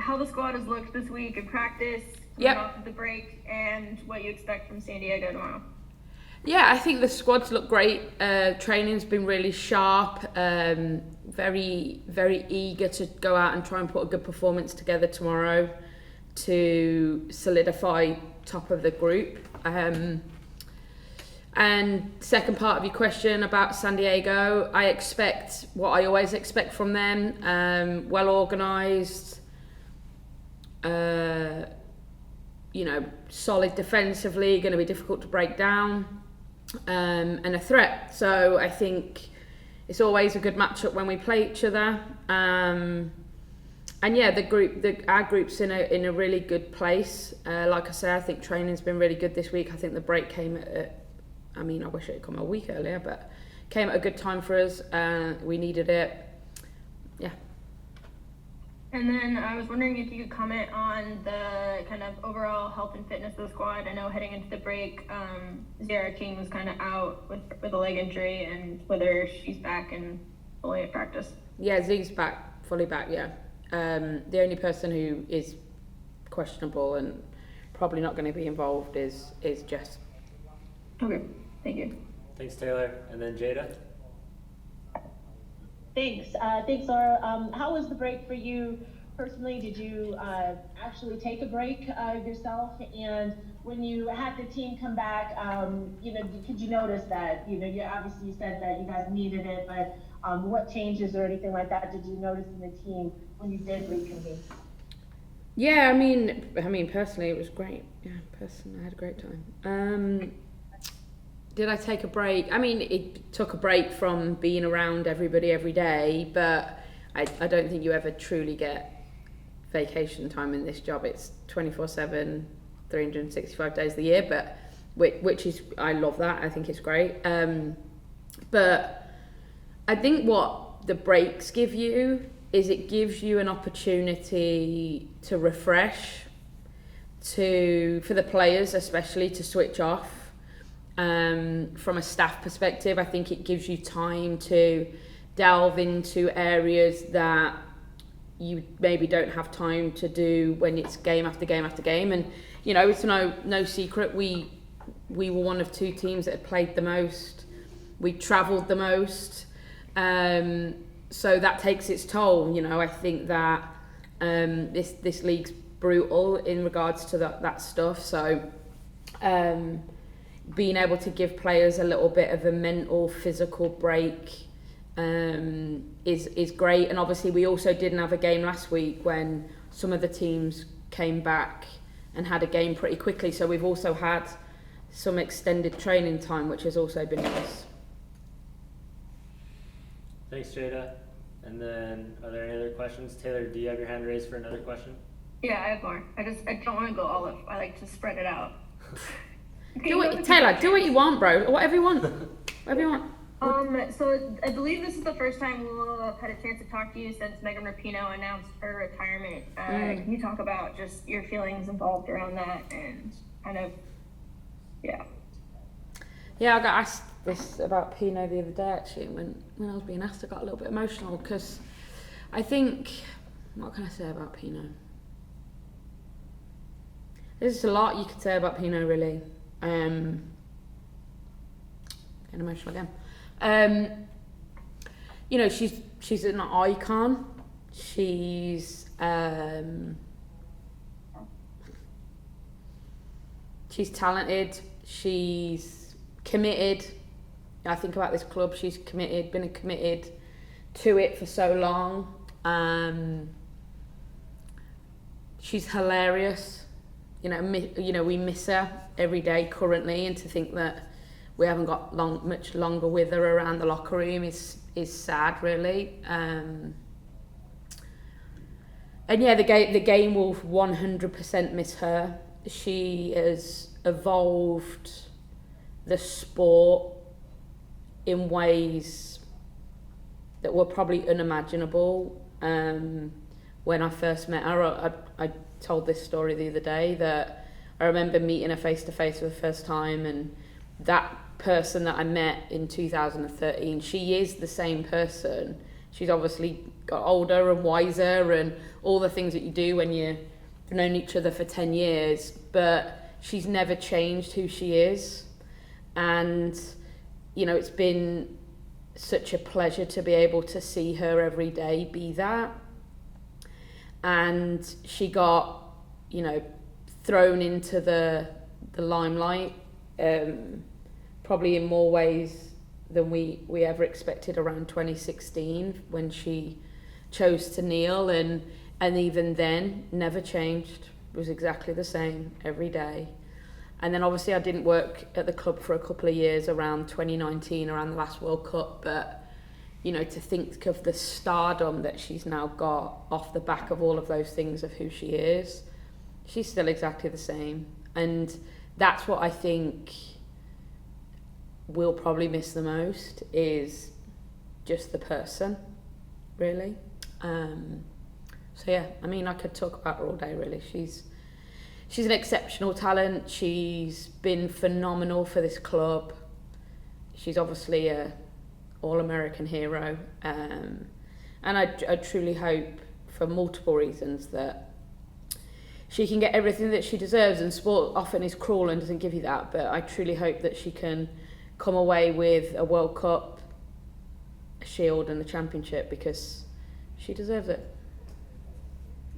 how the squad has looked this week in practice, off of the break, and what you expect from San Diego tomorrow. Yeah, I think the squad's looked great. Training's been really sharp. Very, very eager to go out and try and put a good performance together tomorrow to solidify top of the group. And second part of your question about San Diego, I expect what I always expect from them. Well organised, solid defensively, going to be difficult to break down, and a threat. So I think it's always a good matchup when we play each other. And yeah, our group's in a really good place. Like I say, I think training's been really good this week. I think the break came I wish it had come a week earlier, but came at a good time for us. We needed it. Yeah. And then I was wondering if you could comment on the kind of overall health and fitness of the squad. I know heading into the break, Zara King was kind of out with a leg injury, and whether she's back and fully at practice. Yeah, Z's fully back, yeah. The only person who is questionable and probably not going to be involved is Jess. Okay, thank you. Thanks, Taylor. And then Jada? Thanks, Laura. How was the break for you personally? Did you actually take a break yourself? And when you had the team come back, could you notice that, you obviously said that you guys needed it, but what changes or anything like that did you notice in the team when you did reconvene? Yeah, I mean, personally, it was great. Yeah, personally, I had a great time. Did I take a break? I mean, it took a break from being around everybody every day, but I don't think you ever truly get vacation time in this job. It's 24/7, 365 days of the year, but which is, I love that. I think it's great. But I think what the breaks give you is it gives you an opportunity to refresh, for the players especially, to switch off. From a staff perspective, I think it gives you time to delve into areas that you maybe don't have time to do when it's game after game after game. And it's no secret, we were one of two teams that had played the most. We travelled the most, so that takes its toll. I think that this league's brutal in regards to that stuff. So being able to give players a little bit of a mental, physical break is great. And obviously we also didn't have a game last week when some of the teams came back and had a game pretty quickly. So we've also had some extended training time, which has also been nice. Thanks, Jada. And then, are there any other questions? Taylor, do you have your hand raised for another question? Yeah, I have more. I don't want to go all up. I like to spread it out. Taylor, do what you want, bro. Whatever you want. Whatever you want. So I believe this is the first time we'll have had a chance to talk to you since Megan Rapinoe announced her retirement. Can you talk about just your feelings involved around that and kind of, yeah. Yeah, I got asked this about Pino the other day actually. When I was being asked, I got a little bit emotional because I think, what can I say about Pino? There's a lot you could say about Pino, really. Getting emotional again. She's an icon. She's talented. She's committed. I think about this club. She's committed. Been committed to it for so long. She's hilarious. We miss her every day currently, and to think that we haven't got much longer with her around the locker room is sad, really. And yeah, the game will 100% miss her. She has evolved the sport in ways that were probably unimaginable. When I first met her, I told this story the other day that I remember meeting her face to face for the first time, and that person that I met in 2013, she is the same person. She's obviously got older and wiser and all the things that you do when you've known each other for 10 years, but she's never changed who she is. And, you know, it's been such a pleasure to be able to see her every day be that. And she got, you know, thrown into the limelight, probably in more ways than we ever expected around 2016 when she chose to kneel, and even then never changed. It was exactly the same every day. And then obviously I didn't work at the club for a couple of years around 2019, around the last World Cup, but you know, to think of the stardom that she's now got off the back of all of those things of who she is, she's still exactly the same. And that's what I think we'll probably miss the most, is just the person, really. So yeah, I mean, I could talk about her all day, really. She's an exceptional talent. She's been phenomenal for this club. She's obviously a all-American hero. And I truly hope, for multiple reasons, that she can get everything that she deserves. And sport often is cruel and doesn't give you that, but I truly hope that she can come away with a World Cup, a Shield and a Championship, because she deserves it.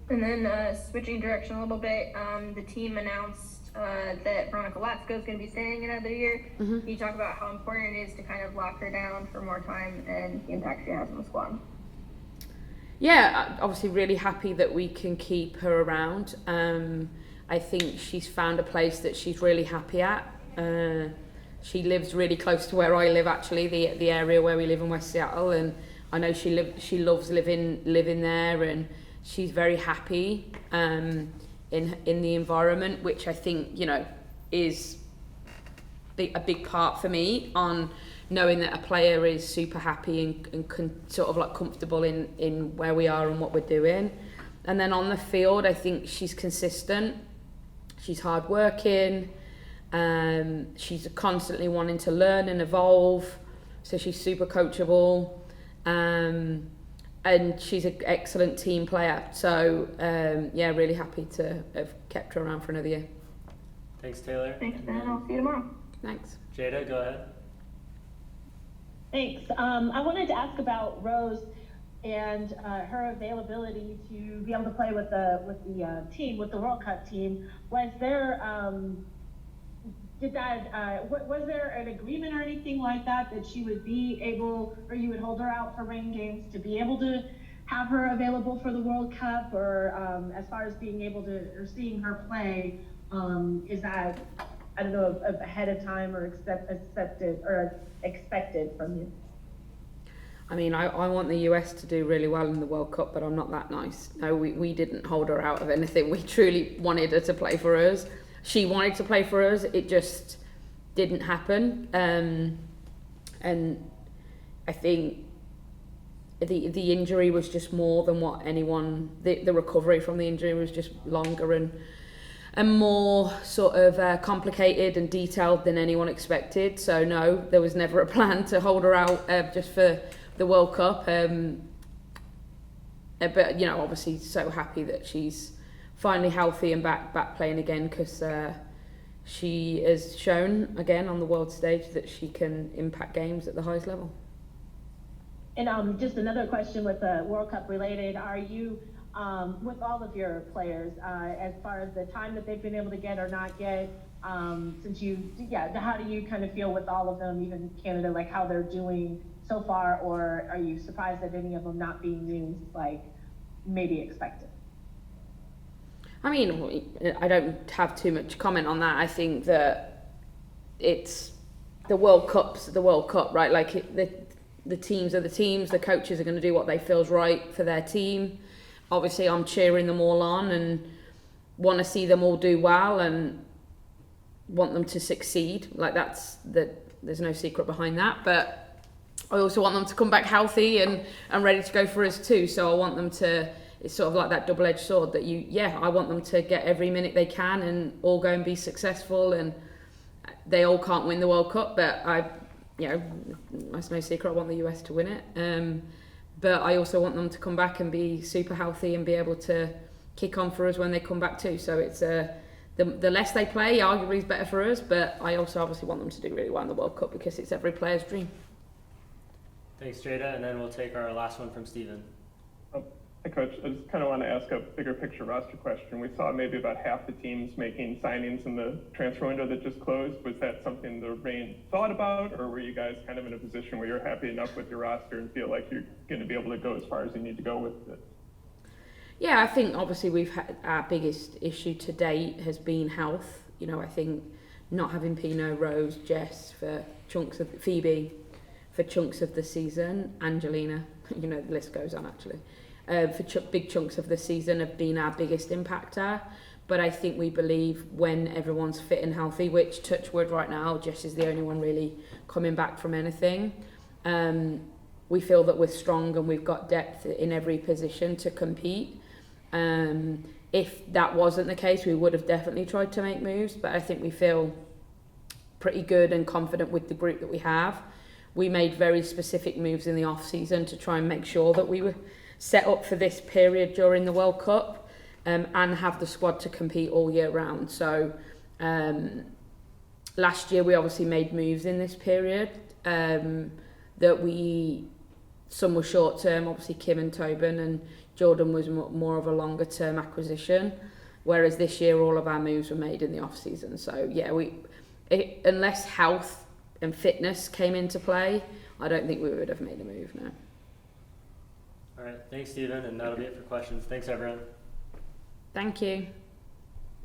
And then switching direction a little bit, the team announced that Veronica Latsko is going to be staying another year. Mm-hmm. Can you talk about how important it is to kind of lock her down for more time and the impact she has on the squad? Yeah, obviously really happy that we can keep her around. I think she's found a place that she's really happy at. She lives really close to where I live, actually, the area where we live in West Seattle, and I know she loves living there, and she's very happy in the environment, which I think, you know, is a big part for me, on knowing that a player is super happy and sort of like comfortable in where we are and what we're doing. And then on the field, I think she's consistent, she's hardworking, she's constantly wanting to learn and evolve, so she's super coachable. And she's an excellent team player. So, yeah, really happy to have kept her around for another year. Thanks, Taylor. Thanks, Ben. I'll see you tomorrow. Thanks. Jada, go ahead. Thanks. I wanted to ask about Rose and her availability to be able to play with the team, with the World Cup team. Was there was there an agreement or anything like that she would be able, or you would hold her out for rain games to be able to have her available for the World Cup, or as far as being able to, or seeing her play, is that, I don't know, ahead of time or expected from you? I mean, I want the US to do really well in the World Cup, but I'm not that nice. No, we didn't hold her out of anything. We truly wanted her to play for us. She wanted to play for us. It just didn't happen. And I think the injury was just more than what anyone, the recovery from the injury was just longer and more sort of complicated and detailed than anyone expected. So no, there was never a plan to hold her out just for the World Cup. But, you know, obviously so happy that she's finally healthy and back playing again, because she has shown again on the world stage that she can impact games at the highest level. And just another question with the World Cup related, are you, with all of your players, as far as the time that they've been able to get or not get, since how do you kind of feel with all of them, even Canada, like how they're doing so far, or are you surprised at any of them not being used like maybe expected? I mean, I don't have too much comment on that. I think that it's the World Cup's the World Cup, right? Like the teams are the teams. The coaches are going to do what they feel's right for their team. Obviously, I'm cheering them all on and want to see them all do well and want them to succeed. Like there's no secret behind that. But I also want them to come back healthy and ready to go for us too. So I want them to. It's sort of like that double-edged sword that I want them to get every minute they can and all go and be successful, and they all can't win the World Cup, but that's no secret, I want the US to win it. but I also want them to come back and be super healthy and be able to kick on for us when they come back too. So it's the less they play, arguably is better for us, but I also obviously want them to do really well in the World Cup because it's every player's dream. Thanks, Jada, and then we'll take our last one from Steven. Hi, Coach. I just kind of want to ask a bigger picture roster question. We saw maybe about half the teams making signings in the transfer window that just closed. Was that something the Reign thought about, or were you guys kind of in a position where you're happy enough with your roster and feel like you're going to be able to go as far as you need to go with it? Yeah, I think obviously we've had our biggest issue to date has been health. You know, I think not having Pino, Rose, Jess for chunks of Phoebe for chunks of the season, Angelina, you know, the list goes on actually. For big chunks of the season have been our biggest impactor. But I think we believe when everyone's fit and healthy, which touch wood right now, Jess is the only one really coming back from anything. We feel that we're strong and we've got depth in every position to compete. If that wasn't the case, we would have definitely tried to make moves. But I think we feel pretty good and confident with the group that we have. We made very specific moves in the off season to try and make sure that we were set up for this period during the World Cup and have the squad to compete all year round. So last year we obviously made moves in this period that some were short term, obviously Kim and Tobin, and Jordan was more of a longer term acquisition, whereas this year all of our moves were made in the off season. So yeah, unless health and fitness came into play, I don't think we would have made a move now. All right, thanks, Stephen, and that'll be it for questions. Thanks, everyone. Thank you.